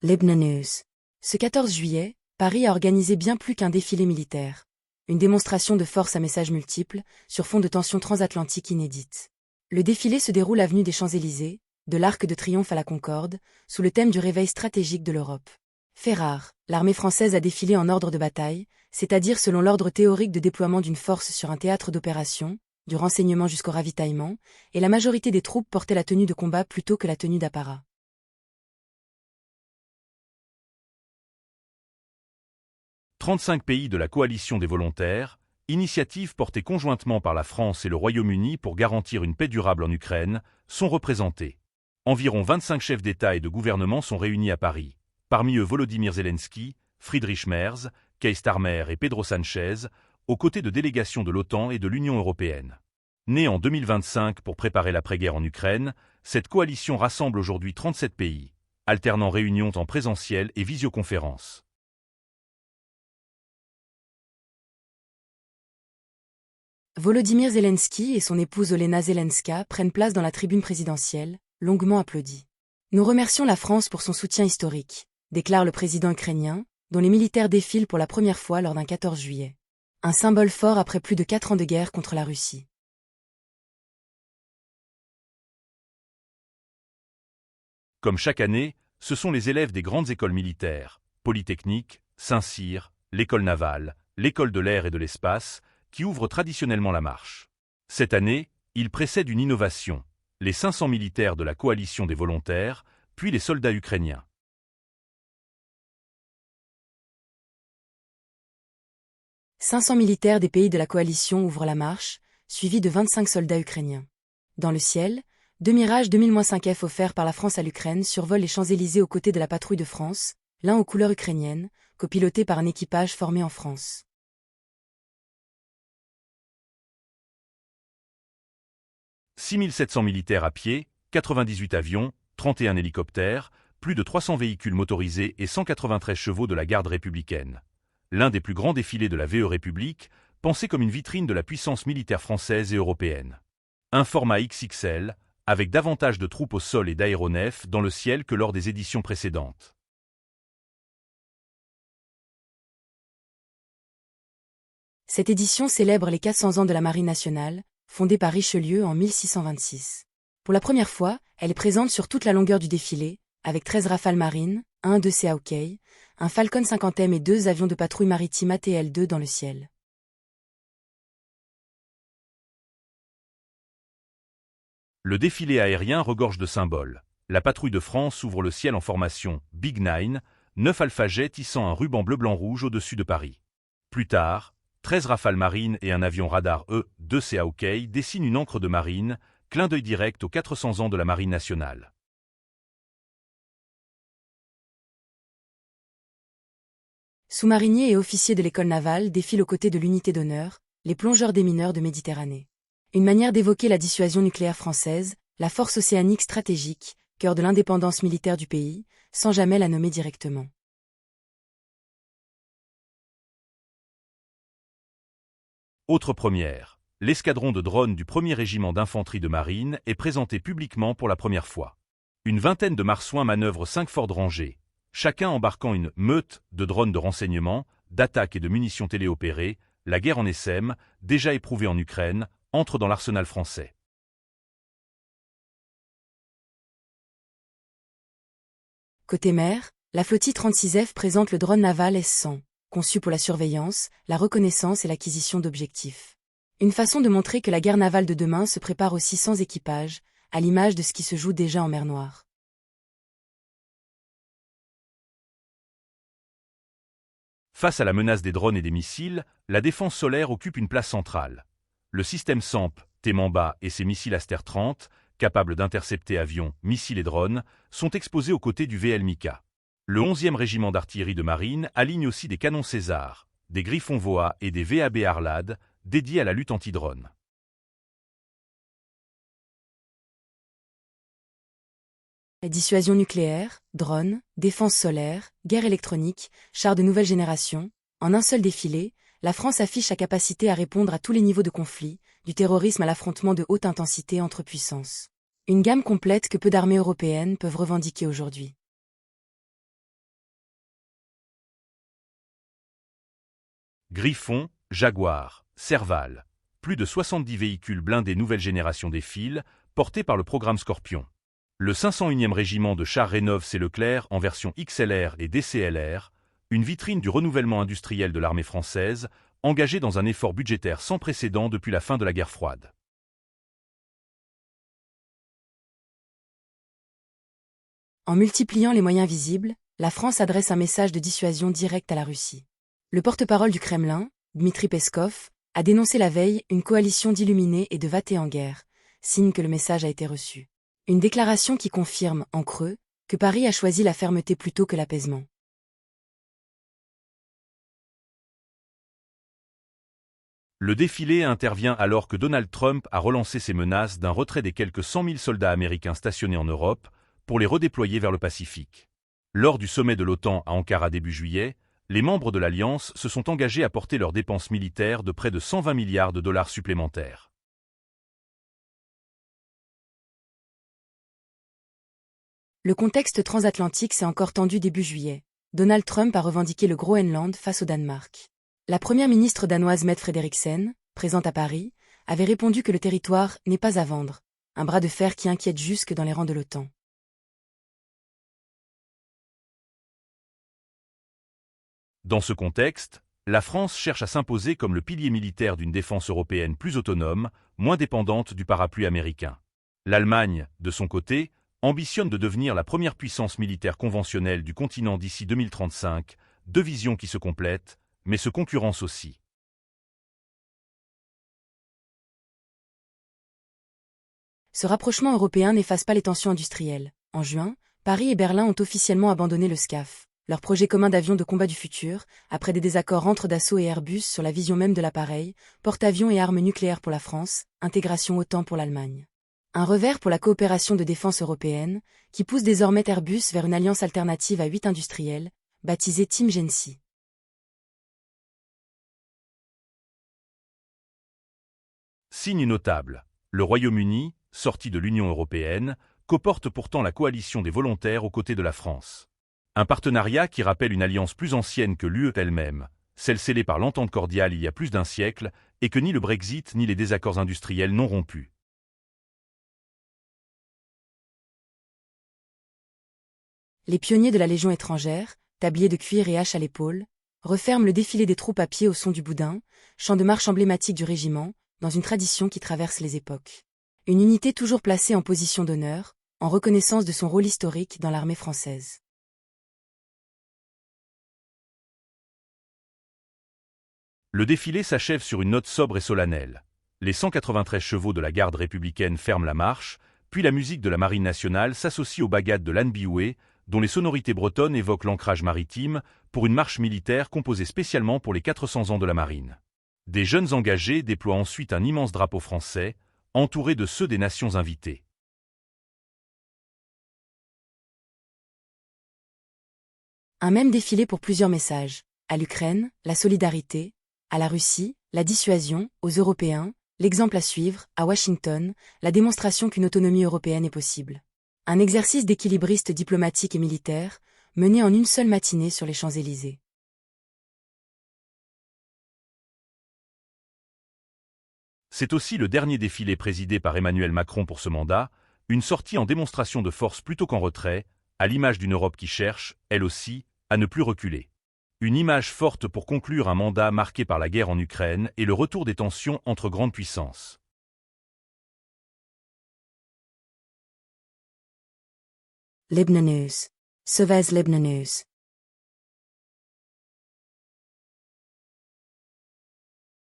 Libna News. Ce 14 juillet, Paris a organisé bien plus qu'un défilé militaire. Une démonstration de force à messages multiples, sur fond de tensions transatlantiques inédites. Le défilé se déroule avenue des Champs-Élysées, de l'Arc de Triomphe à la Concorde, sous le thème du réveil stratégique de l'Europe. Fait rare, l'armée française a défilé en ordre de bataille, c'est-à-dire selon l'ordre théorique de déploiement d'une force sur un théâtre d'opération, du renseignement jusqu'au ravitaillement, et la majorité des troupes portaient la tenue de combat plutôt que la tenue d'apparat. 35 pays de la coalition des volontaires, initiative portée conjointement par la France et le Royaume-Uni pour garantir une paix durable en Ukraine, sont représentés. Environ 25 chefs d'État et de gouvernement sont réunis à Paris. Parmi eux Volodymyr Zelensky, Friedrich Merz, Keir Starmer et Pedro Sanchez, aux côtés de délégations de l'OTAN et de l'Union européenne. Née en 2025 pour préparer l'après-guerre en Ukraine, cette coalition rassemble aujourd'hui 37 pays, alternant réunions en présentiel et visioconférence. Volodymyr Zelensky et son épouse Olena Zelenska prennent place dans la tribune présidentielle, longuement applaudie. Nous remercions la France pour son soutien historique, déclare le président ukrainien, dont les militaires défilent pour la première fois lors d'un 14 juillet. Un symbole fort après plus de 4 ans de guerre contre la Russie. Comme chaque année, ce sont les élèves des grandes écoles militaires, Polytechnique, Saint-Cyr, l'école navale, l'école de l'air et de l'espace, qui ouvrent traditionnellement la marche. Cette année, il précède une innovation, les 500 militaires de la coalition des volontaires, puis les soldats ukrainiens. « 500 militaires des pays de la coalition ouvrent la marche, suivis de 25 soldats ukrainiens. Dans le ciel, 2 Mirage 2000-5F offerts par la France à l'Ukraine survolent les Champs-Élysées aux côtés de la patrouille de France, l'un aux couleurs ukrainiennes, copiloté par un équipage formé en France. « 6700 militaires à pied, 98 avions, 31 hélicoptères, plus de 300 véhicules motorisés et 193 chevaux de la garde républicaine. L'un des plus grands défilés de la VE République, pensé comme une vitrine de la puissance militaire française et européenne. Un format XXL, avec davantage de troupes au sol et d'aéronefs dans le ciel que lors des éditions précédentes. Cette édition célèbre les 400 ans de la Marine nationale, fondée par Richelieu en 1626. Pour la première fois, elle est présente sur toute la longueur du défilé, avec 13 Rafales marines, un de Hawkey, un Falcon 50M et 2 avions de patrouille maritime ATL-2 dans le ciel. Le défilé aérien regorge de symboles. La patrouille de France ouvre le ciel en formation Big Nine, 9 Alpha Jets tissant un ruban bleu-blanc-rouge au-dessus de Paris. Plus tard, 13 Rafales marines et un avion radar E-2C Hawkey dessinent une ancre de marine, clin d'œil direct aux 400 ans de la Marine nationale. Sous-mariniers et officiers de l'école navale défilent aux côtés de l'unité d'honneur, les plongeurs démineurs de Méditerranée. Une manière d'évoquer la dissuasion nucléaire française, la force océanique stratégique, cœur de l'indépendance militaire du pays, sans jamais la nommer directement. Autre première, l'escadron de drones du 1er régiment d'infanterie de marine est présenté publiquement pour la première fois. Une vingtaine de marsouins manœuvrent 5 Ford rangés, chacun embarquant une meute de drones de renseignement, d'attaque et de munitions téléopérées. La guerre en SM, déjà éprouvée en Ukraine, entre dans l'arsenal français. Côté mer, la flottille 36F présente le drone naval S-100, conçu pour la surveillance, la reconnaissance et l'acquisition d'objectifs. Une façon de montrer que la guerre navale de demain se prépare aussi sans équipage, à l'image de ce qui se joue déjà en mer Noire. Face à la menace des drones et des missiles, la défense solaire occupe une place centrale. Le système SAMP, Temamba et ses missiles Aster-30, capables d'intercepter avions, missiles et drones, sont exposés aux côtés du VL-Mika. Le 11e régiment d'artillerie de marine aligne aussi des canons César, des Griffons VOA et des VAB Arlad, dédiés à la lutte anti-drone. Dissuasion nucléaire, drones, défense solaire, guerre électronique, chars de nouvelle génération, en un seul défilé, la France affiche sa capacité à répondre à tous les niveaux de conflit, du terrorisme à l'affrontement de haute intensité entre puissances. Une gamme complète que peu d'armées européennes peuvent revendiquer aujourd'hui. Griffon, Jaguar, Serval. Plus de 70 véhicules blindés nouvelle génération défilent, portés par le programme Scorpion. Le 501e régiment de chars Rénov-C Leclerc en version XLR et DCLR, une vitrine du renouvellement industriel de l'armée française, engagée dans un effort budgétaire sans précédent depuis la fin de la guerre froide. En multipliant les moyens visibles, la France adresse un message de dissuasion directe à la Russie. Le porte-parole du Kremlin, Dmitri Peskov, a dénoncé la veille une coalition d'illuminés et de vatés en guerre, signe que le message a été reçu. Une déclaration qui confirme, en creux, que Paris a choisi la fermeté plutôt que l'apaisement. Le défilé intervient alors que Donald Trump a relancé ses menaces d'un retrait des quelques 100 000 soldats américains stationnés en Europe pour les redéployer vers le Pacifique. Lors du sommet de l'OTAN à Ankara début juillet, les membres de l'Alliance se sont engagés à porter leurs dépenses militaires de près de 120 milliards de dollars supplémentaires. Le contexte transatlantique s'est encore tendu début juillet. Donald Trump a revendiqué le Groenland face au Danemark. La première ministre danoise Mette Frederiksen, présente à Paris, avait répondu que le territoire n'est pas à vendre, un bras de fer qui inquiète jusque dans les rangs de l'OTAN. Dans ce contexte, la France cherche à s'imposer comme le pilier militaire d'une défense européenne plus autonome, moins dépendante du parapluie américain. L'Allemagne, de son côté, ambitionne de devenir la première puissance militaire conventionnelle du continent d'ici 2035, deux visions qui se complètent, mais se concurrencent aussi. Ce rapprochement européen n'efface pas les tensions industrielles. En juin, Paris et Berlin ont officiellement abandonné le SCAF, leur projet commun d'avion de combat du futur, après des désaccords entre Dassault et Airbus sur la vision même de l'appareil, porte-avions et armes nucléaires pour la France, intégration OTAN pour l'Allemagne. Un revers pour la coopération de défense européenne, qui pousse désormais Airbus vers une alliance alternative à 8 industriels, baptisée Team Gency. Signe notable, le Royaume-Uni, sorti de l'Union européenne, coporte pourtant la coalition des volontaires aux côtés de la France. Un partenariat qui rappelle une alliance plus ancienne que l'UE elle-même, celle scellée par l'entente cordiale il y a plus d'un siècle, et que ni le Brexit ni les désaccords industriels n'ont rompu. Les pionniers de la Légion étrangère, tabliers de cuir et haches à l'épaule, referment le défilé des troupes à pied au son du boudin, chant de marche emblématique du régiment, dans une tradition qui traverse les époques. Une unité toujours placée en position d'honneur, en reconnaissance de son rôle historique dans l'armée française. Le défilé s'achève sur une note sobre et solennelle. Les 193 chevaux de la garde républicaine ferment la marche, puis la musique de la Marine nationale s'associe aux bagades de l'Anne Bioué, dont les sonorités bretonnes évoquent l'ancrage maritime, pour une marche militaire composée spécialement pour les 400 ans de la Marine. Des jeunes engagés déploient ensuite un immense drapeau français, entouré de ceux des nations invitées. Un même défilé pour plusieurs messages. À l'Ukraine, la solidarité. À la Russie, la dissuasion. Aux Européens, l'exemple à suivre. À Washington, la démonstration qu'une autonomie européenne est possible. Un exercice d'équilibriste diplomatique et militaire, mené en une seule matinée sur les Champs-Élysées. C'est aussi le dernier défilé présidé par Emmanuel Macron pour ce mandat, une sortie en démonstration de force plutôt qu'en retrait, à l'image d'une Europe qui cherche, elle aussi, à ne plus reculer. Une image forte pour conclure un mandat marqué par la guerre en Ukraine et le retour des tensions entre grandes puissances. Libna News. Suez Libna News.